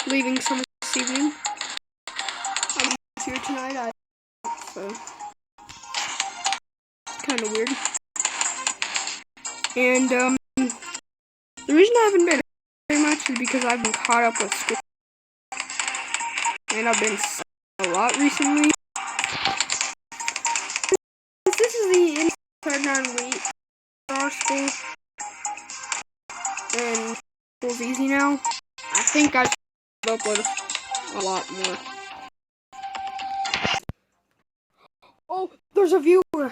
leaving summer this evening. I'm here tonight, so it's kind of weird. And the reason I haven't been very much is because I've been caught up with school, and I've been a lot recently. This is the inside 9 week for our school, and school's easy now. I think I should upload a lot more. Oh, there's a viewer. Who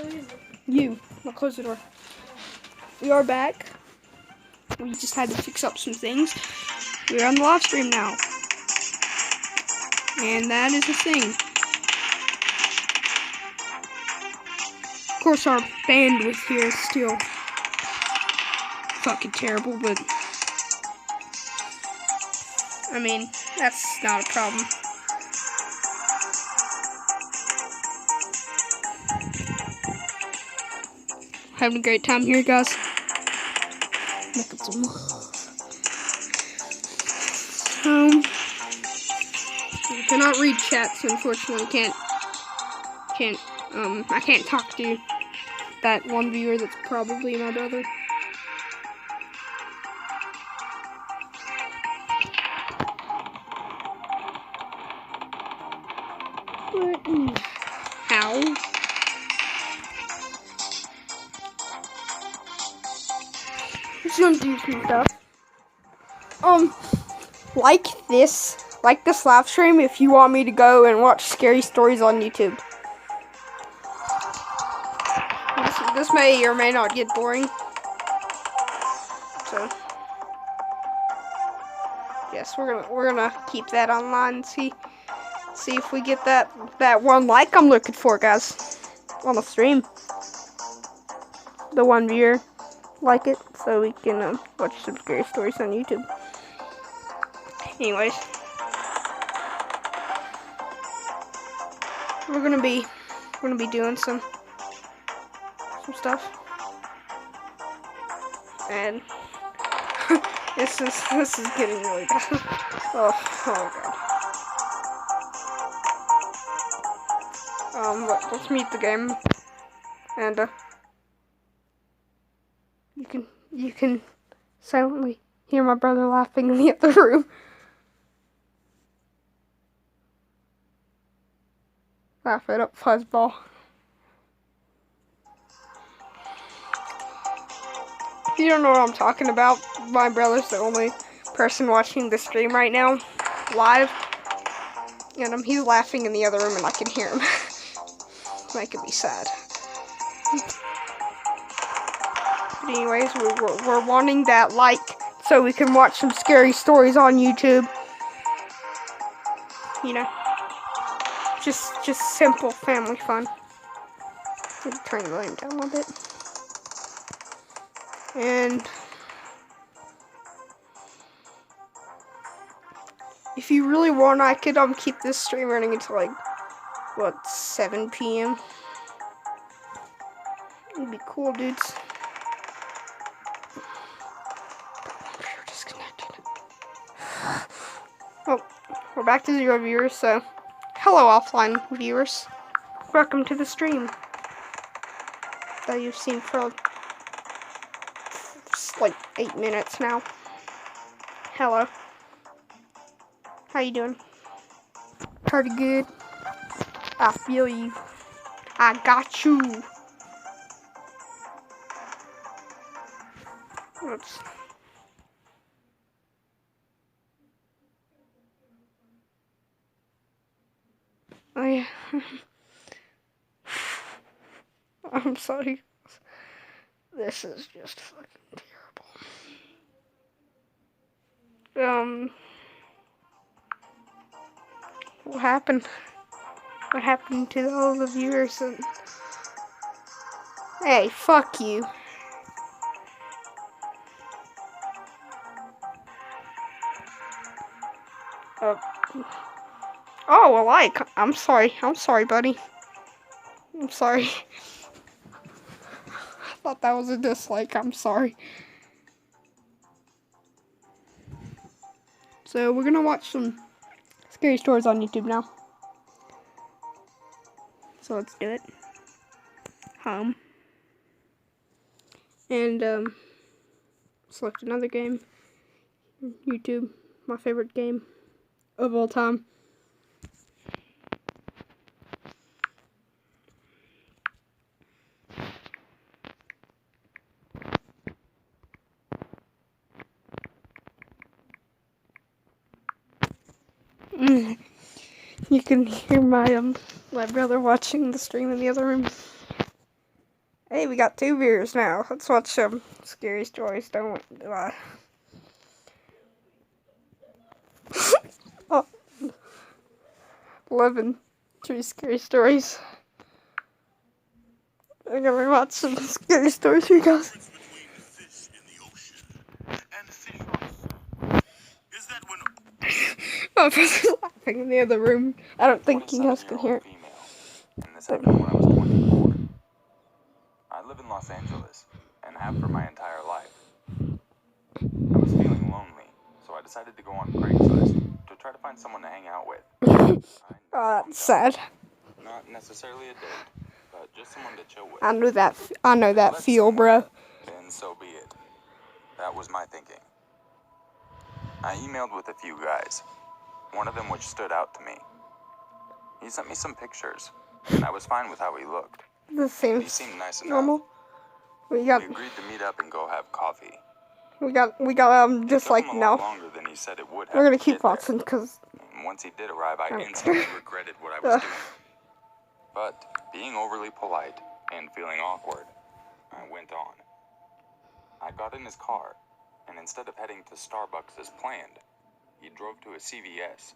is it? You. I'll close the door. We are back. We just had to fix up some things. We're on the live stream now. And that is a thing. Of course, our bandwidth here is still fucking terrible, but I mean, that's not a problem. Having a great time here, guys. Look at some more. I cannot read chats, unfortunately. I can't talk to that one viewer that's probably my brother. How? Just gonna do some stuff. Like this live stream if you want me to go and watch scary stories on YouTube. This may or may not get boring. So yes, we're gonna keep that online and see if we get that one like I'm looking for, guys, on the stream. The one viewer like it, so we can watch some scary stories on YouTube. Anyways, we're gonna be doing some stuff, and this is getting really bad. Oh god. Let's meet the game, and you can silently hear my brother laughing in the other room. Laugh it up, fuzzball. If you don't know what I'm talking about, my brother's the only person watching the stream right now, live. And he's laughing in the other room and I can hear him. It's making me sad. But anyways, we're wanting that like so we can watch some scary stories on YouTube. You know, just simple family fun. Turn the volume down a little bit. And if you really want, I could keep this stream running until like 7 p.m. It'd be cool, dudes. Computer disconnected. Oh, we're back to 0 viewers, so hello offline viewers. Welcome to the stream that you've seen for like 8 minutes now. Hello. How you doing? Pretty good. I feel you. I got you. Oops. Oh yeah. I'm sorry. This is just fucking terrible. What happened? What happened to all the viewers? Hey, fuck you. Oh, a like. I'm sorry, buddy. I'm sorry. I thought that was a dislike. I'm sorry. So we're gonna watch some scary stories on YouTube now. So let's do it. Home. And select another game. YouTube, my favorite game of all time. You can hear my brother watching the stream in the other room. Hey, we got 2 viewers now. Let's watch some scary stories. Don't. Oh, 11 true scary stories. I'm gonna watch some scary stories for you guys. My brother's laughing in the other room. I don't think you guys can hear it. And this happened when I was 24. I live in Los Angeles, and have for my entire life. I was feeling lonely, so I decided to go on Craigslist to try to find someone to hang out with. That's sad. Not necessarily a date, but just someone to chill with. I know that feel, bro. And so be it. That was my thinking. I emailed with a few guys, one of them which stood out to me. He sent me some pictures, and I was fine with how he looked. This seems He seemed nice enough. normal. We We agreed to meet up and go have coffee. just like now. Longer than he said it would have. We're gonna keep watching because once he did arrive, I instantly regretted what I was doing. But being overly polite and feeling awkward, I went on. I got in his car, and instead of heading to Starbucks as planned, he drove to a CVS.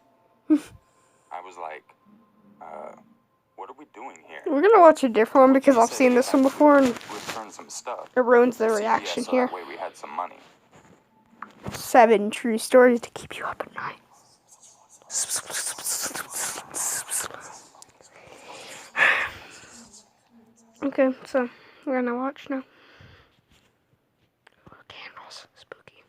I was like, what are we doing here? we're gonna watch a different one because I've seen this one before and return some stuff. it ruins the reaction so here. That way we had some money. 7 true stories to keep you up at night. Okay, so we're gonna watch now. Candles, spooky.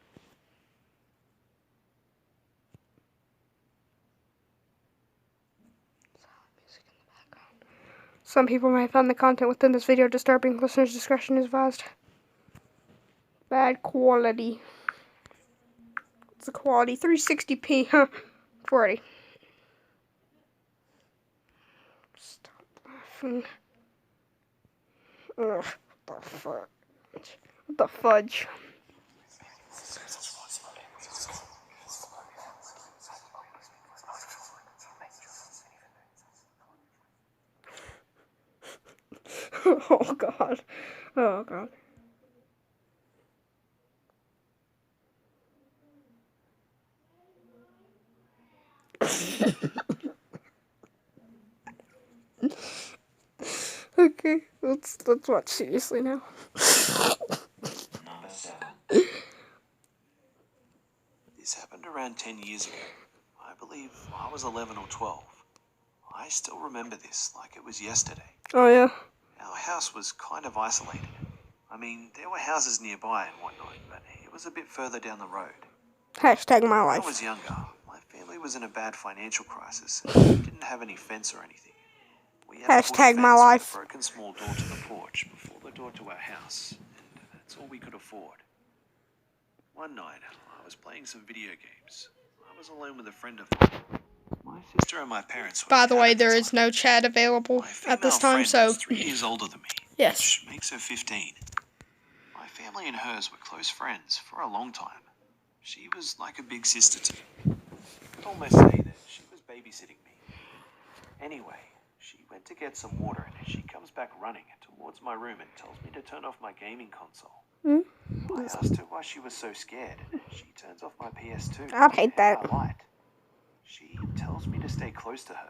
Music in the background. Some people may find the content within this video disturbing. Listeners' discretion is advised. Bad quality. What's the quality? 360p, huh? 40. Stop laughing. Ugh, what the fudge? What the fudge? Oh god. Oh god. Okay, let's watch seriously now. Number 7. This happened around 10 years ago. I believe I was 11 or 12. I still remember this like it was yesterday. Oh yeah. Our house was kind of isolated. I mean, there were houses nearby and whatnot, but it was a bit further down the road. Hashtag my When I life. was younger, my family was in a bad financial crisis and we didn't have any fence or anything. We had a wood Hashtag my fence life. with a broken small door to the porch before the door to our house, and that's all we could afford. One night, I was playing some video games. I was alone with a friend of mine. My sister and my parents were By the out way, at the there is time. no chat available My at this female time, friend so was 3 years older than me, yes. which makes her 15. My family and hers were close friends for a long time. She was like a big sister to me. I'd almost say that she was babysitting me. Anyway, she went to get some water and she comes back running towards my room and tells me to turn off my gaming console. I asked her why she was so scared. She turns off my PS2. I'd hate that. and our light. She tells me to stay close to her.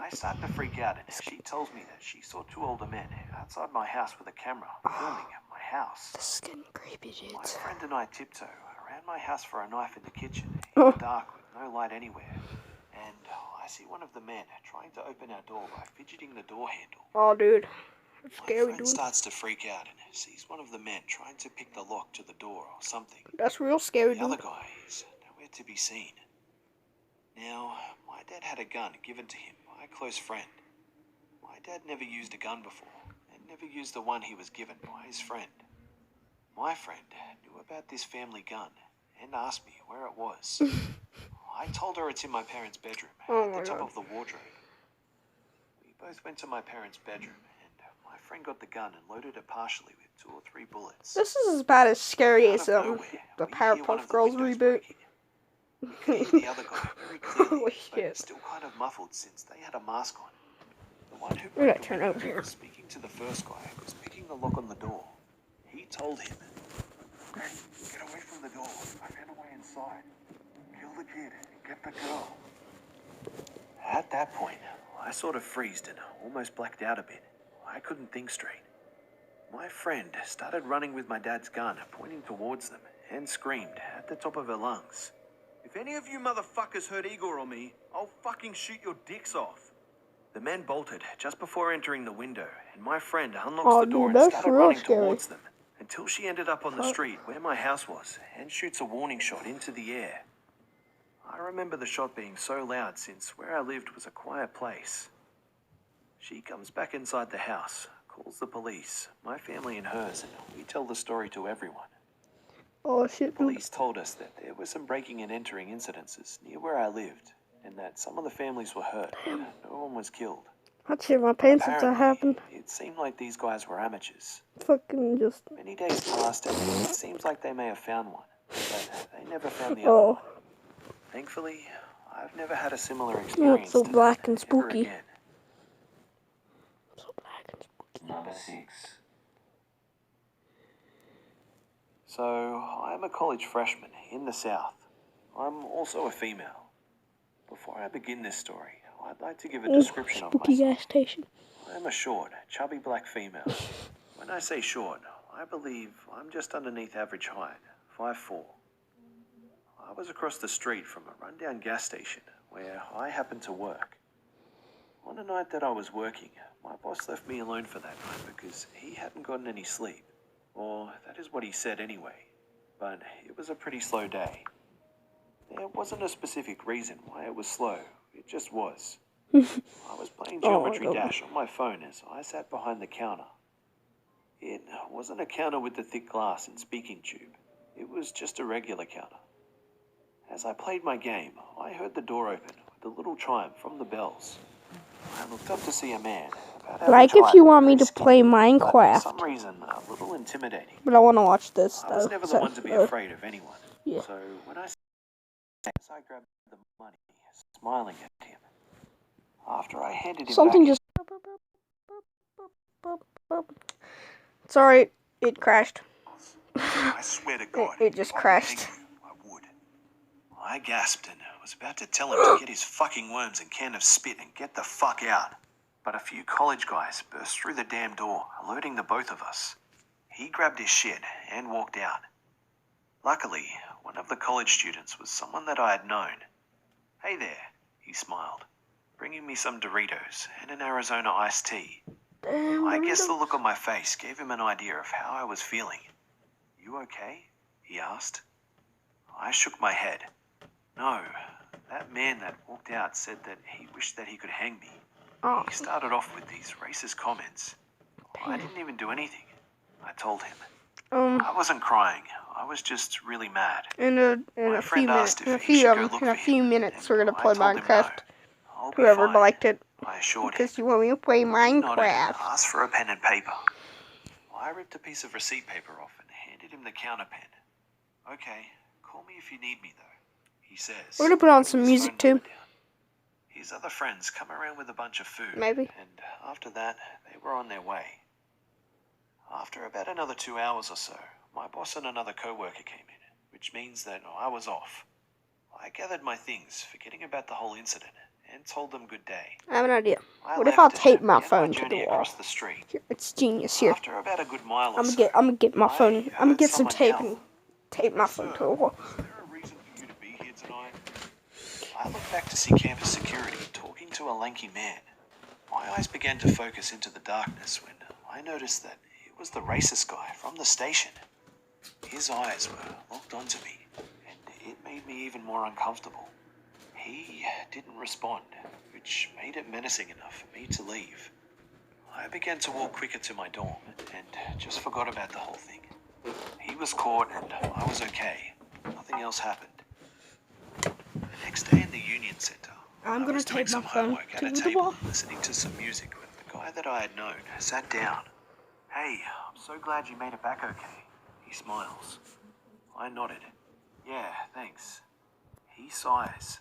I start to freak out and she tells me that she saw 2 older men outside my house with a camera filming at my house. This is getting creepy, dude. My friend and I tiptoe around my house for a knife in the kitchen in the dark with no light anywhere. And I see one of the men trying to open our door by fidgeting the door handle. Oh, dude. That's My scary, friend dude. starts to freak out and sees one of the men trying to pick the lock to the door or something. That's real scary, The other dude. guy is nowhere nowhere to be seen. Now, my dad had a gun given to him by a close friend. My dad never used a gun before, and never used the one he was given by his friend. My friend knew about this family gun and asked me where it was. I told her it's in my parents' bedroom, at the top of the wardrobe. We both went to my parents' bedroom, and my friend got the gun and loaded it partially with 2 or 3 bullets. This is as bad as scary Out as of nowhere, the we hear one Powerpuff of the Girls windows reboot. breaking. We could hear the other guy very clearly, Holy but shit. still kind of muffled since they had a mask on. The one who Where'd I broke the turn window over here? was speaking to the first guy who was picking the lock on the door. He told him, "Hey, get away from the door. I ran away inside. Kill the kid and get the girl." At that point, I sort of freezed and almost blacked out a bit. I couldn't think straight. My friend started running with my dad's gun, pointing towards them, and screamed at the top of her lungs, "If any of you motherfuckers hurt Igor or me, I'll fucking shoot your dicks off." The men bolted just before entering the window, and my friend unlocks the door and started running towards them until she ended up on the street where my house was and shoots a warning shot into the air. I remember the shot being so loud since where I lived was a quiet place. She comes back inside the house, calls the police, my family and hers, and we tell the story to everyone. Oh shit, dude. Police told us that there were some breaking and entering incidences near where I lived, and that some of the families were hurt, but no one was killed. I'd shit my pants if that Apparently, happened. it seemed like these guys were amateurs. Fucking just... Many days passed, and it seems like they may have found one, but they never found the other one. Thankfully, I've never had a similar experience so to black that and ever spooky. again. So black and spooky. Number 6. So, I'm a college freshman in the South. I'm also a female. Before I begin this story, I'd like to give a description of Spooky myself. gas station. I'm a short, chubby black female. When I say short, I believe I'm just underneath average height, 5'4". I was across the street from a rundown gas station where I happened to work. On a night that I was working, my boss left me alone for that night because he hadn't gotten any sleep. Or that is what he said anyway. But it was a pretty slow day. There wasn't a specific reason why it was slow. It just was. I was playing Geometry Dash on my phone as I sat behind the counter. It wasn't a counter with the thick glass and speaking tube. It was just a regular counter. As I played my game, I heard the door open with a little chime from the bells. I looked up to see a man. Like if you want me to play For Minecraft. some reason, a little intimidating. But I want to watch this, I was though. never the one to be afraid of anyone. Yeah. So when I grabbed the money, smiling at him. After I handed him Something back, just... Sorry, it crashed. I swear to God, It just if I could crashed. hang you, I would. I gasped and was about to tell him to get his fucking worms and can of spit and get the fuck out. But a few college guys burst through the damn door, alerting the both of us. He grabbed his shit and walked out. Luckily, one of the college students was someone that I had known. "Hey there," he smiled, bringing me some Doritos and an Arizona iced tea. Damn, I guess the look on my face gave him an idea of how I was feeling. "You okay?" he asked. I shook my head. No, that man that walked out said that he wished that he could hang me. Oh. He started off with these racist comments. I didn't even do anything, I told him. I wasn't crying. I was just really mad. In a few minutes, we're gonna play Minecraft. Whoever liked it, because you want me to play Minecraft. Asked for a pen and paper. I ripped a piece of receipt paper off and handed him the counter pen. "Okay, call me if you need me, though," he says. We're gonna put on some music too. His other friends come around with a bunch of food. Maybe. And after that, they were on their way. After about another 2 hours or so, my boss and another co-worker came in, which means that I was off. I gathered my things, forgetting about the whole incident, and told them good day. I have an idea. I What if I left and tape my began phone to journey the wall? across the street. Here, it's genius. Here, After about a good mile or I'm so, gonna get my phone. I'm gonna heard get some someone tape yell, and tape my phone to the wall. "Is there a reason for you to be here tonight?" I looked back to see campus security talking to a lanky man. My eyes began to focus into the darkness when I noticed that it was the racist guy from the station. His eyes were locked onto me, and it made me even more uncomfortable. He didn't respond, which made it menacing enough for me to leave. I began to walk quicker to my dorm and just forgot about the whole thing. He was caught and I was okay. Nothing else happened. The next day in the Union Center, I'm I gonna was doing tape my some phone homework at to a the table, wall. listening to some music when the guy that I had known sat down. "Hey, I'm so glad you made it back okay." He smiles. I nodded. "Yeah, thanks." He sighs.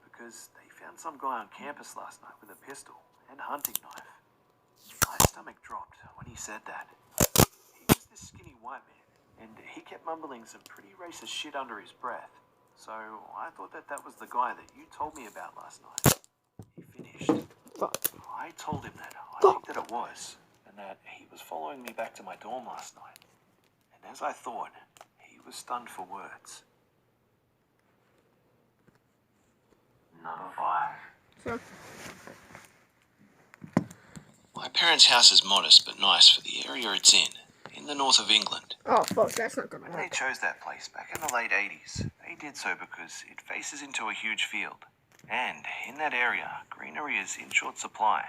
Because they found some guy on campus last night with a pistol and hunting knife. My stomach dropped when he said that. He was this skinny white man, and he kept mumbling some pretty racist shit under his breath. So I thought that was the guy that you told me about last night. He finished. Fuck. I told him that I think that it was, and that he was following me back to my dorm last night. And as I thought, he was stunned for words. Number 5. So, My parents' house is modest but nice for the area it's in the north of England. oh fuck, that's not gonna When they work. chose that place back in the late 80s, they did so because it faces into a huge field. And in that area, greenery is in short supply.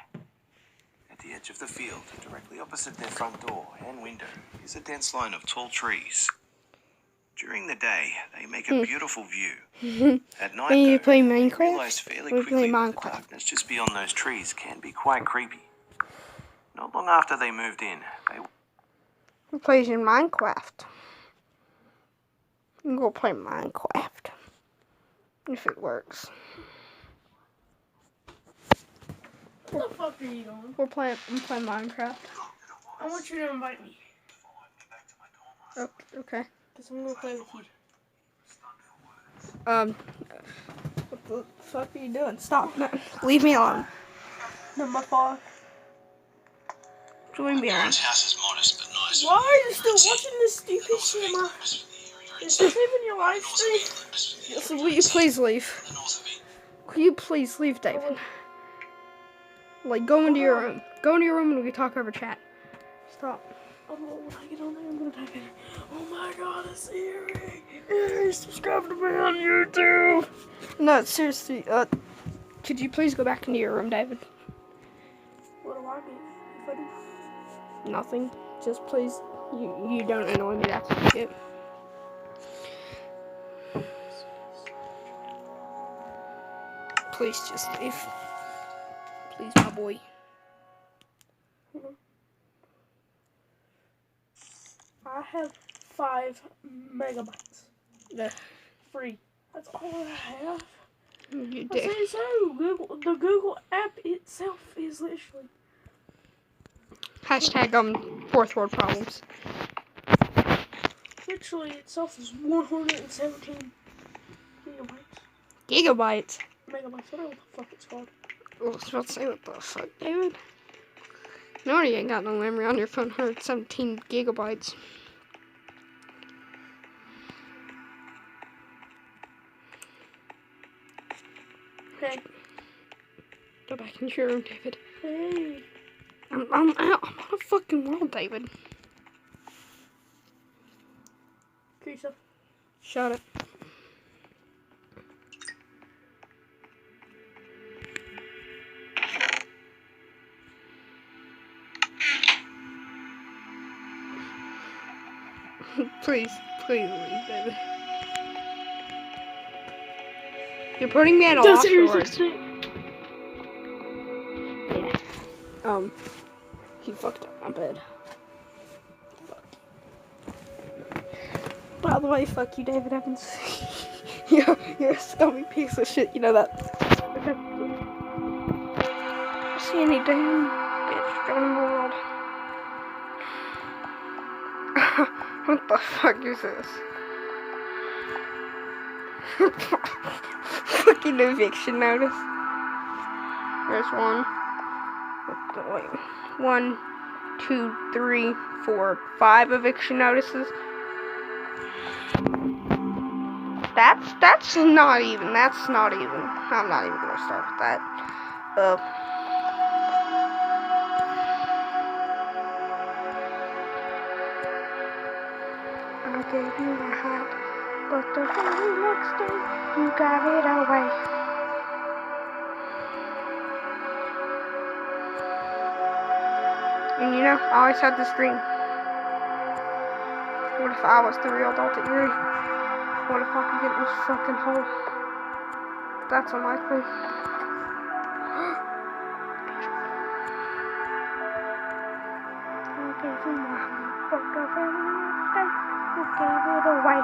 At the edge of the field, directly opposite their front door and window, is a dense line of tall trees. During the day, they make a beautiful view. At night, When you though, play I Minecraft, realized fairly we play quickly that the Minecraft. darkness just beyond those trees can be quite creepy. Not long after they moved in, they Who plays in Minecraft? I'm gonna play Minecraft. If it works. What the fuck are you doing? I'm playing Minecraft. I want you to invite me. Okay. Because I'm going to play with you. What the fuck are you doing? Stop. No, leave me alone. Number 5. Leave me alone. house is modest but nice. Why are you still watching this stupid shit, man? Is this even your live stream? Yes, will you please leave? Could you please leave, David? Like, go into your room. Go into your room and we can talk over chat. Stop. Oh, when I get on there, I'm going to type in, "Oh my god, it's Eerie. Eerie, subscribe to me on YouTube." No, seriously, could you please go back into your room, David? What do I get if I do? Nothing. Just please, you don't annoy me, that's it. Please just leave. Please, my boy. I have 5 megabytes. The Free. That's all I have. you I dick. say so. The Google app itself is literally. Hashtag fourth world problems. Literally itself is 117 gigabytes. Gigabytes. Megabytes, whatever the fuck it's called. I was about to say, what the fuck, David? No, you ain't got no memory on your phone. 117 gigabytes. Hey. Go back into your room, David. Hey. I'm out. I'm on a fucking world, David. Teresa. Shut it. Please leave, David. You're putting me at a loss for words. Yeah. He fucked up my bed. Fuck. By the way, fuck you, David Evans. You're a scummy piece of shit. You know that. Okay. See any damn bitch in the world. What the fuck is this? Fucking eviction notice. There's one. Wait. 1, 2, 3, 4, 5 eviction notices. That's not even. That's not even. I'm not even gonna start with that. I gave you my heart. But the very next day, you got it away. And you know, I always had this dream. What if I was the real adult at Eerie? What if I could get in this fucking hole? That's unlikely. I gave you my heart, but the very next day, you gave it away.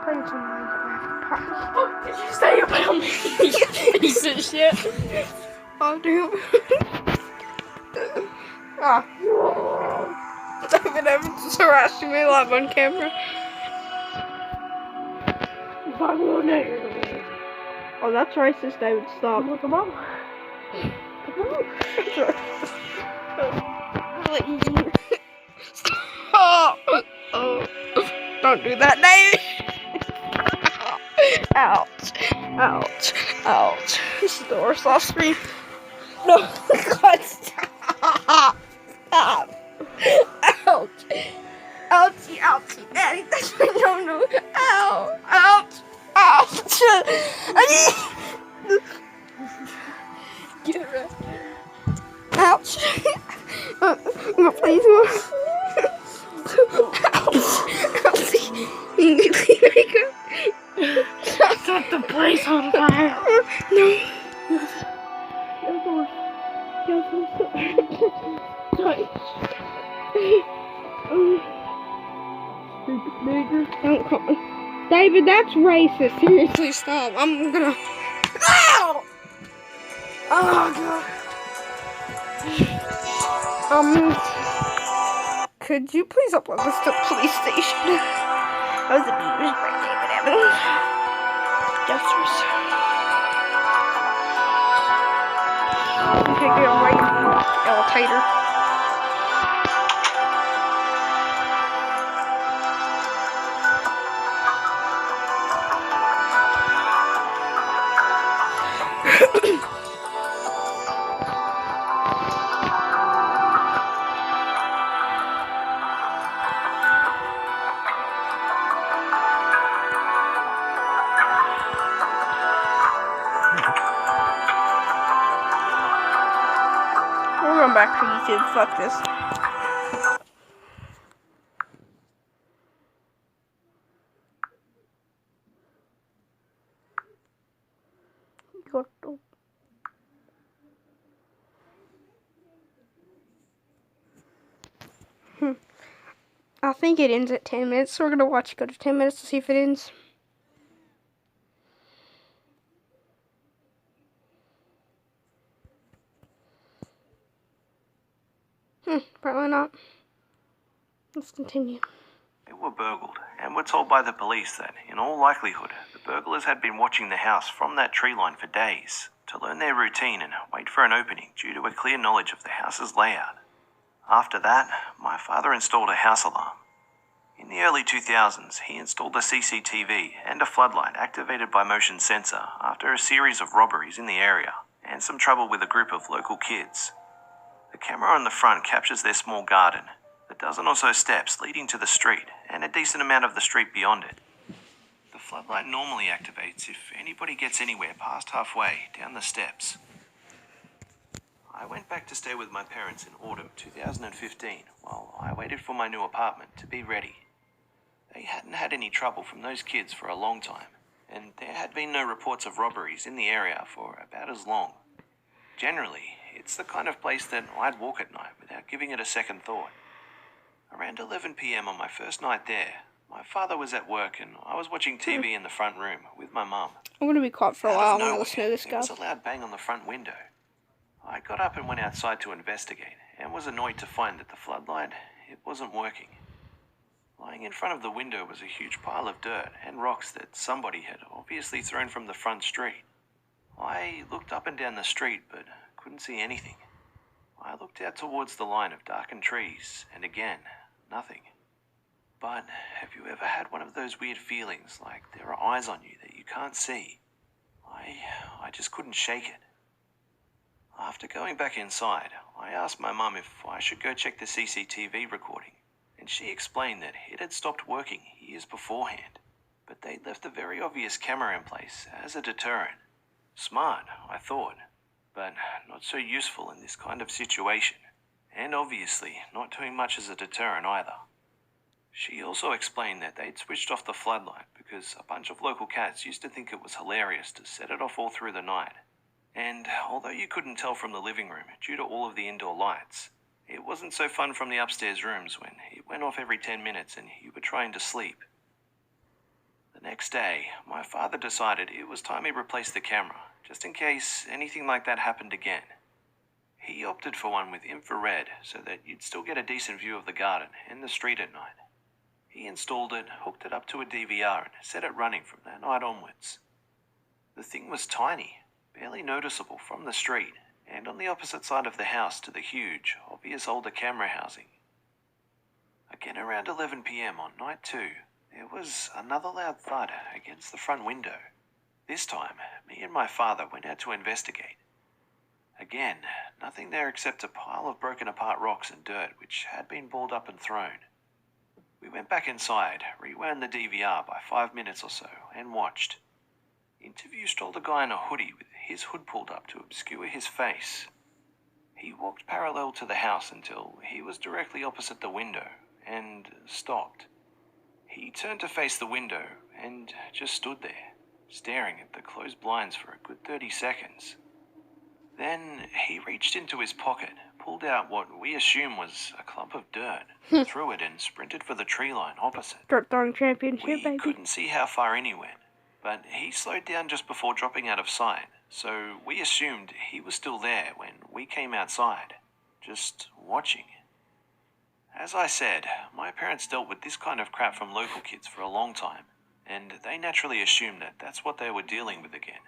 Playing some Minecraft. Oh, did you say about me? You piece of shit. Oh, damn. Ah. David Evans is harassing me live on camera. If I will never. Oh, that's racist, David. Stop. Come on. Come on. Stop. Oh. Don't do that, David. Ouch. Ouch. Ouch. This is the worst off screen. No. God, stop. Stop. Ouch. Ouchie, ouchie. Daddy, that's my no. Ow. Ouch. Ouch. Get right. Ouch. Please. Set the place on fire. No. Stupid nigger. Don't call me. David, that's racist. Seriously, stop. I'm gonna. Ow! Oh, God. Could you please upload this to the police station? That was abused by David Evans. Justice. Okay, get away, elevator. We're going back to YouTube. Fuck this. I think it ends at 10 minutes, so we're gonna watch it go to 10 minutes to see if it ends. Probably not. Let's continue. They were burgled and were told by the police that, in all likelihood, the burglars had been watching the house from that tree line for days to learn their routine and wait for an opening due to a clear knowledge of the house's layout. After that, my father installed a house alarm. In the early 2000s, he installed a CCTV and a floodlight activated by motion sensor after a series of robberies in the area and some trouble with a group of local kids. The camera on the front captures their small garden, a dozen or so steps leading to the street, and a decent amount of the street beyond it. The floodlight normally activates if anybody gets anywhere past halfway down the steps. I went back to stay with my parents in autumn 2015 while I waited for my new apartment to be ready. They hadn't had any trouble from those kids for a long time, and there had been no reports of robberies in the area for about as long. Generally, it's the kind of place that I'd walk at night without giving it a second thought. Around 11 p.m. on my first night there, my father was at work and I was watching TV in the front room with my mum. I'm gonna be quiet for a while. I'm gonna listen to this There guy. was a loud bang on the front window. I got up and went outside to investigate and was annoyed to find that the floodlight, it wasn't working. Lying in front of the window was a huge pile of dirt and rocks that somebody had obviously thrown from the front street. I looked up and down the street but couldn't see anything. I looked out towards the line of darkened trees and again, nothing. But have you ever had one of those weird feelings like there are eyes on you that you can't see? I just couldn't shake it. After going back inside, I asked my mum if I should go check the CCTV recording, and she explained that it had stopped working years beforehand, but they'd left a very obvious camera in place as a deterrent. Smart, I thought, but not so useful in this kind of situation, and obviously not doing much as a deterrent either. She also explained that they'd switched off the floodlight because a bunch of local cats used to think it was hilarious to set it off all through the night. And although you couldn't tell from the living room due to all of the indoor lights, it wasn't so fun from the upstairs rooms when it went off every 10 minutes and you were trying to sleep. The next day, my father decided it was time he replaced the camera, just in case anything like that happened again. He opted for one with infrared so that you'd still get a decent view of the garden and the street at night. He installed it, hooked it up to a DVR, and set it running from that night onwards. The thing was tiny, barely noticeable from the street, and on the opposite side of the house to the huge, obvious older camera housing. Again around 11 p.m. on night 2, there was another loud thud against the front window. This time, me and my father went out to investigate. Again, nothing there except a pile of broken apart rocks and dirt which had been balled up and thrown. We went back inside, rewound the DVR by 5 minutes or so, and watched. Into strolled a guy in a hoodie with his hood pulled up to obscure his face. He walked parallel to the house until he was directly opposite the window, and stopped. He turned to face the window, and just stood there, staring at the closed blinds for a good 30 seconds. Then he reached into his pocket, pulled out what we assume was a clump of dirt, threw it and sprinted for the tree line opposite. Dirt throwing championship, We baby. couldn't see how far in he went, but he slowed down just before dropping out of sight, so we assumed he was still there when we came outside, just watching. As I said, my parents dealt with this kind of crap from local kids for a long time, and they naturally assumed that that's what they were dealing with again.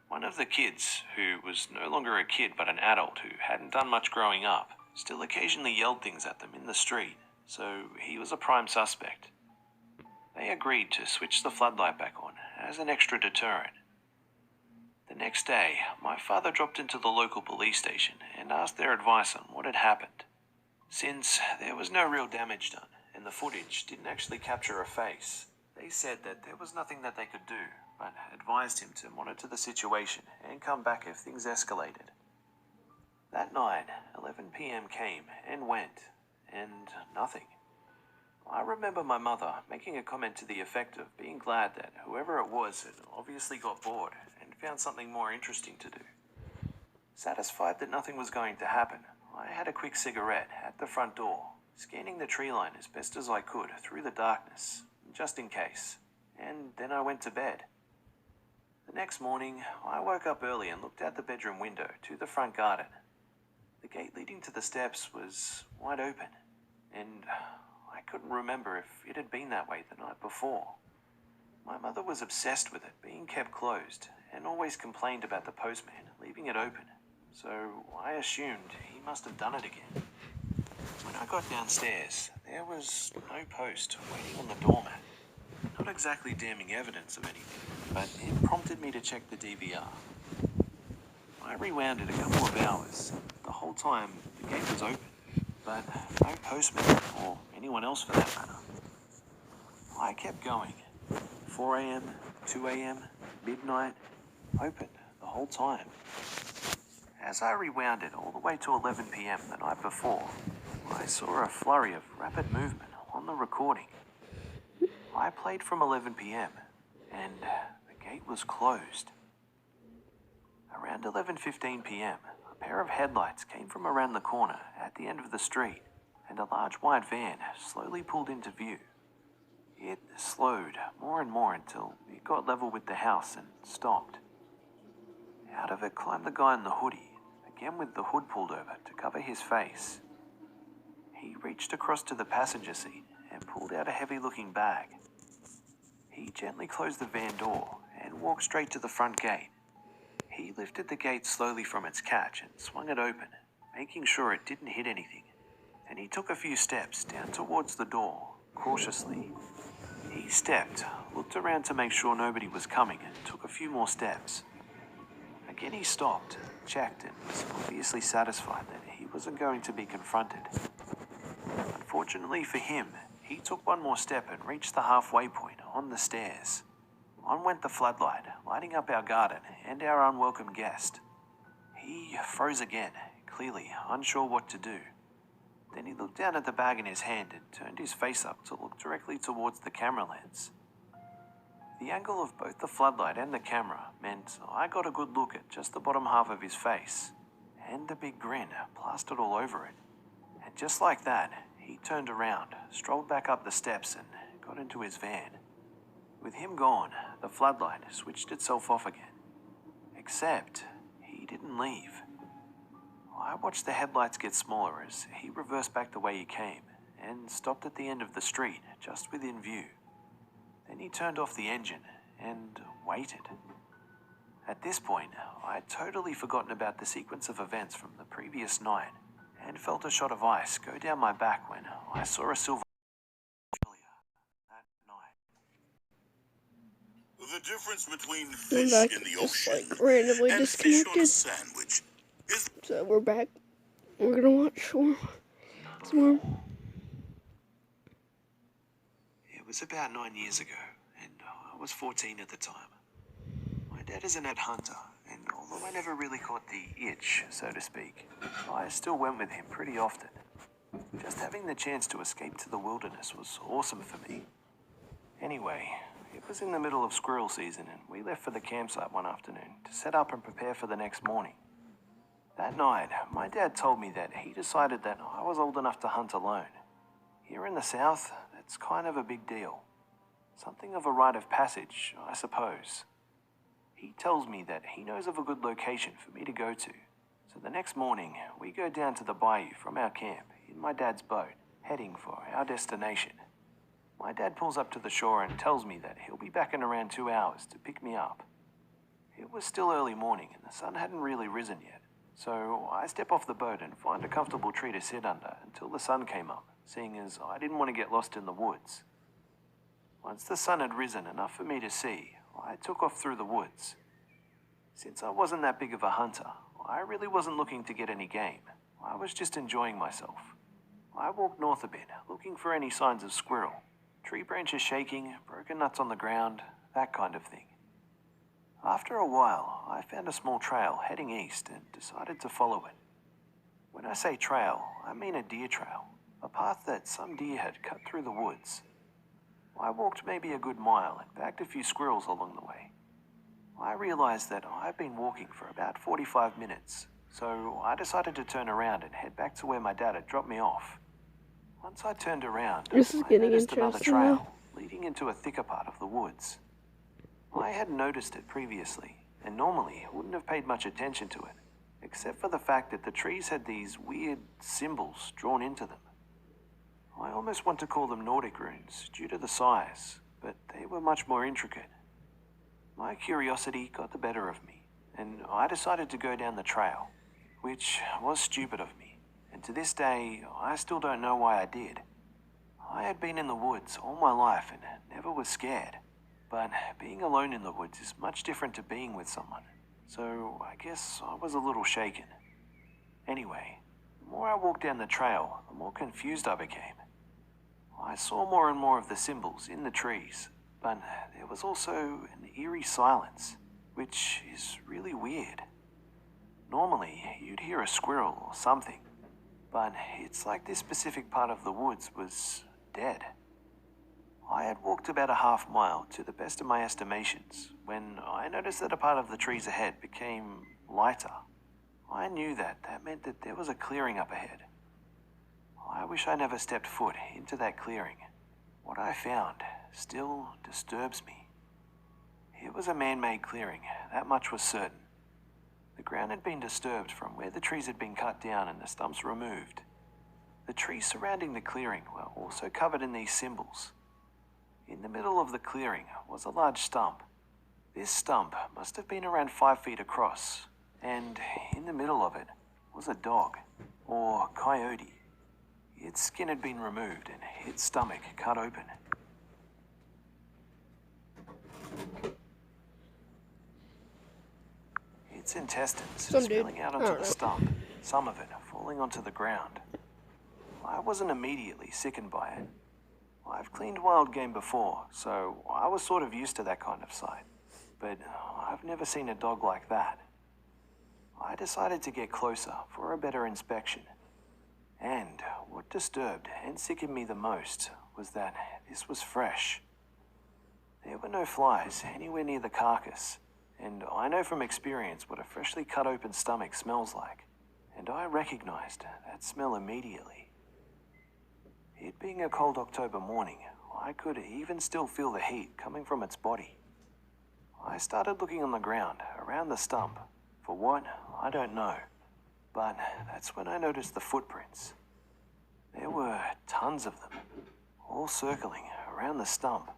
One of the kids, who was no longer a kid but an adult who hadn't done much growing up, still occasionally yelled things at them in the street, so he was a prime suspect. They agreed to switch the floodlight back on as an extra deterrent. The next day, my father dropped into the local police station and asked their advice on what had happened. Since there was no real damage done and the footage didn't actually capture a face, they said that there was nothing that they could do, but advised him to monitor the situation and come back if things escalated. That night, 11 p.m. came and went, and nothing. I remember my mother making a comment to the effect of being glad that whoever it was had obviously got bored and found something more interesting to do. Satisfied that nothing was going to happen, I had a quick cigarette at the front door, scanning the tree line as best as I could through the darkness, just in case, and then I went to bed. The next morning, I woke up early and looked out the bedroom window to the front garden. The gate leading to the steps was wide open, and I couldn't remember if it had been that way the night before. My mother was obsessed with it being kept closed and always complained about the postman leaving it open, so I assumed he must have done it again. When I got downstairs, there was no post waiting on the doormat. Not exactly damning evidence of anything, but it prompted me to check the DVR. I rewound it a couple of hours. The whole time, the gate was open, but no postman, or anyone else for that matter. I kept going. 4 a.m., 2 a.m., midnight, open the whole time. As I rewound it all the way to 11 p.m. the night before, I saw a flurry of rapid movement on the recording. I played from 11 p.m. and the gate was closed. Around 11:15 p.m., a pair of headlights came from around the corner at the end of the street, and a large white van slowly pulled into view. It slowed more and more until it got level with the house and stopped. Out of it climbed the guy in the hoodie, again with the hood pulled over to cover his face. He reached across to the passenger seat and pulled out a heavy-looking bag. He gently closed the van door and walked straight to the front gate. He lifted the gate slowly from its catch and swung it open, making sure it didn't hit anything. And he took a few steps down towards the door, cautiously. He stepped, looked around to make sure nobody was coming, and took a few more steps. Again he stopped, checked, and was obviously satisfied that he wasn't going to be confronted. Fortunately for him, he took one more step and reached the halfway point on the stairs. On went the floodlight, lighting up our garden and our unwelcome guest. He froze again, clearly unsure what to do. Then he looked down at the bag in his hand and turned his face up to look directly towards the camera lens. The angle of both the floodlight and the camera meant I got a good look at just the bottom half of his face, and a big grin plastered all over it. And just like that, he turned around, strolled back up the steps and got into his van. With him gone, the floodlight switched itself off again. Except, he didn't leave. I watched the headlights get smaller as he reversed back the way he came and stopped at the end of the street, just within view. Then he turned off the engine and waited. At this point, I had totally forgotten about the sequence of events from the previous night and felt a shot of ice go down my back when I saw a silver earlier that night. The difference between I'm fish back, in the just ocean like randomly and fish on a disconnected. sandwich is So we're back. We're gonna watch some more. It was about 9 years ago, and I was 14 at the time. My dad is an ad hunter, and although I never really caught the itch, so to speak, I still went with him pretty often. Just having the chance to escape to the wilderness was awesome for me. Anyway, it was in the middle of squirrel season, and we left for the campsite one afternoon to set up and prepare for the next morning. That night, my dad told me that he decided that I was old enough to hunt alone. Here in the South, that's kind of a big deal. Something of a rite of passage, I suppose. He tells me that he knows of a good location for me to go to. So the next morning, we go down to the bayou from our camp in my dad's boat, heading for our destination. My dad pulls up to the shore and tells me that he'll be back in around 2 hours to pick me up. It was still early morning and the sun hadn't really risen yet. So I step off the boat and find a comfortable tree to sit under until the sun came up, seeing as I didn't want to get lost in the woods. Once the sun had risen enough for me to see, I took off through the woods. Since I wasn't that big of a hunter, I really wasn't looking to get any game. I was just enjoying myself. I walked north a bit, looking for any signs of squirrel. Tree branches shaking, broken nuts on the ground, that kind of thing. After a while, I found a small trail heading east and decided to follow it. When I say trail, I mean a deer trail, a path that some deer had cut through the woods. I walked maybe a good mile and bagged a few squirrels along the way. I realized that I'd been walking for about 45 minutes, so I decided to turn around and head back to where my dad had dropped me off. Once I turned around, This is I getting noticed another interesting trail now. leading into a thicker part of the woods. I hadn't noticed it previously, and normally wouldn't have paid much attention to it, except for the fact that the trees had these weird symbols drawn into them. I almost want to call them Nordic runes due to the size, but they were much more intricate. My curiosity got the better of me, and I decided to go down the trail, which was stupid of me, and to this day, I still don't know why I did. I had been in the woods all my life and never was scared, but being alone in the woods is much different to being with someone, so I guess I was a little shaken. Anyway, the more I walked down the trail, the more confused I became. I saw more and more of the symbols in the trees, but there was also an eerie silence, which is really weird. Normally, you'd hear a squirrel or something, but it's like this specific part of the woods was dead. I had walked about a half mile to the best of my estimations when I noticed that a part of the trees ahead became lighter. I knew that meant that there was a clearing up ahead. I wish I never stepped foot into that clearing. What I found still disturbs me. It was a man-made clearing, that much was certain. The ground had been disturbed from where the trees had been cut down and the stumps removed. The trees surrounding the clearing were also covered in these symbols. In the middle of the clearing was a large stump. This stump must have been around 5 feet across, and in the middle of it was a dog, or coyote. Its skin had been removed and its stomach cut open. Its intestines Some dude. spilling out I onto don't the know. stump, some of it falling onto the ground. I wasn't immediately sickened by it. I've cleaned wild game before, so I was sort of used to that kind of sight. But I've never seen a dog like that. I decided to get closer for a better inspection. And what disturbed and sickened me the most was that this was fresh. There were no flies anywhere near the carcass, and I know from experience what a freshly cut open stomach smells like, and I recognized that smell immediately. It being a cold October morning, I could even still feel the heat coming from its body. I started looking on the ground around the stump. For what, I don't know. But that's when I noticed the footprints. There were tons of them, all circling around the stump,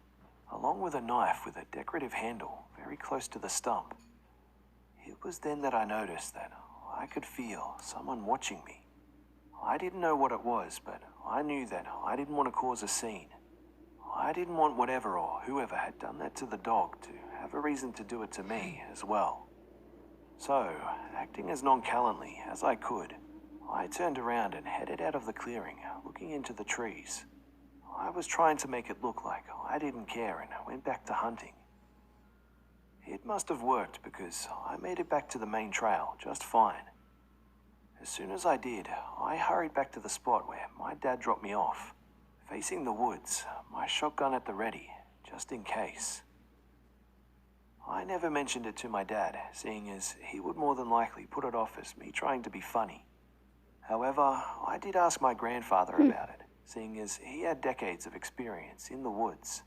along with a knife with a decorative handle very close to the stump. It was then that I noticed that I could feel someone watching me. I didn't know what it was, but I knew that I didn't want to cause a scene. I didn't want whatever or whoever had done that to the dog to have a reason to do it to me as well. So, acting as nonchalantly as I could, I turned around and headed out of the clearing, looking into the trees. I was trying to make it look like I didn't care and went back to hunting. It must have worked because I made it back to the main trail just fine. As soon as I did, I hurried back to the spot where my dad dropped me off, facing the woods, my shotgun at the ready, just in case. I never mentioned it to my dad, seeing as he would more than likely put it off as me trying to be funny. However, I did ask my grandfather about it, seeing as he had decades of experience in the woods.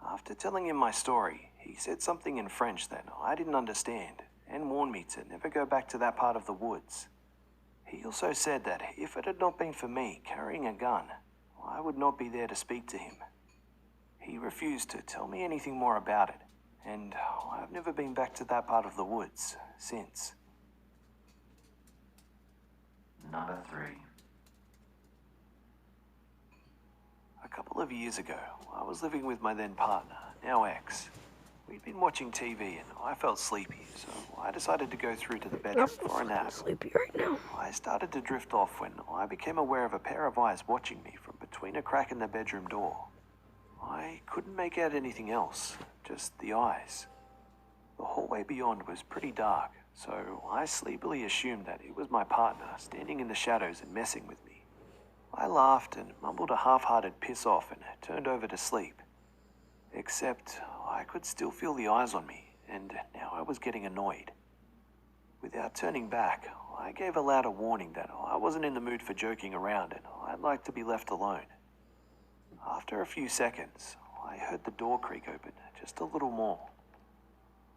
After telling him my story, he said something in French that I didn't understand and warned me to never go back to that part of the woods. He also said that if it had not been for me carrying a gun, I would not be there to speak to him. He refused to tell me anything more about it, and I've never been back to that part of the woods since. Number 3. A couple of years ago, I was living with my then partner, now ex. We'd been watching TV and I felt sleepy, so I decided to go through to the bedroom for a nap. Sleepy right now. I started to drift off when I became aware of a pair of eyes watching me from between a crack in the bedroom door. I couldn't make out anything else, just the eyes. The hallway beyond was pretty dark, so I sleepily assumed that it was my partner standing in the shadows and messing with me. I laughed and mumbled a half-hearted piss off and turned over to sleep. Except I could still feel the eyes on me, and now I was getting annoyed. Without turning back, I gave a louder warning that I wasn't in the mood for joking around and I'd like to be left alone. After a few seconds, I heard the door creak open just a little more.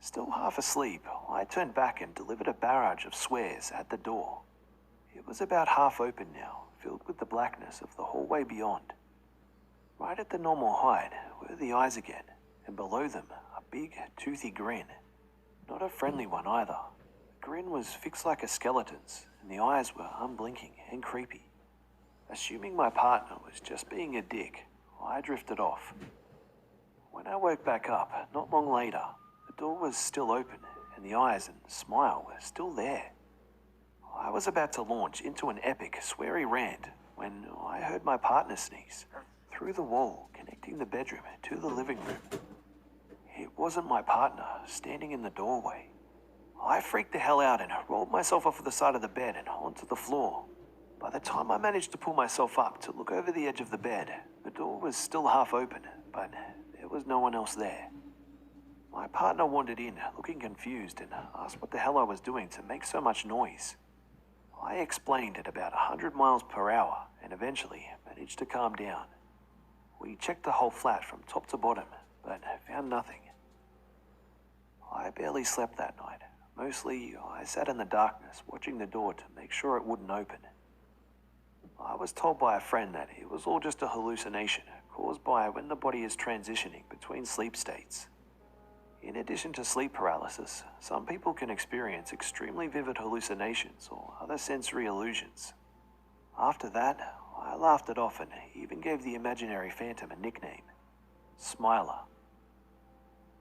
Still half asleep, I turned back and delivered a barrage of swears at the door. It was about half open now, filled with the blackness of the hallway beyond. Right at the normal height were the eyes again, and below them a big, toothy grin. Not a friendly one either. The grin was fixed like a skeleton's, and the eyes were unblinking and creepy. Assuming my partner was just being a dick, I drifted off. When I woke back up, not long later, the door was still open, and the eyes and smile were still there. I was about to launch into an epic, sweary rant when I heard my partner sneeze through the wall connecting the bedroom to the living room. It wasn't my partner standing in the doorway. I freaked the hell out and rolled myself off the side of the bed and onto the floor. By the time I managed to pull myself up to look over the edge of the bed, the door was still half open, but there was no one else there. My partner wandered in, looking confused, and asked what the hell I was doing to make so much noise. I explained at about 100 miles per hour and eventually managed to calm down. We checked the whole flat from top to bottom, but found nothing. I barely slept that night. Mostly, I sat in the darkness watching the door to make sure it wouldn't open. I was told by a friend that it was all just a hallucination caused by when the body is transitioning between sleep states. In addition to sleep paralysis, some people can experience extremely vivid hallucinations or other sensory illusions. After that, I laughed it off and even gave the imaginary phantom a nickname, Smiler.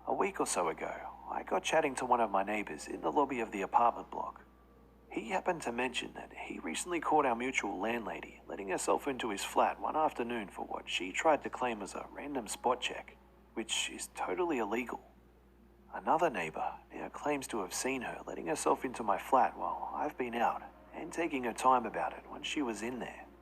A week or so ago, I got chatting to one of my neighbors in the lobby of the apartment block. He happened to mention that he recently caught our mutual landlady letting herself into his flat one afternoon for what she tried to claim as a random spot check, which is totally illegal. Another neighbour now claims to have seen her letting herself into my flat while I've been out and taking her time about it when she was in there.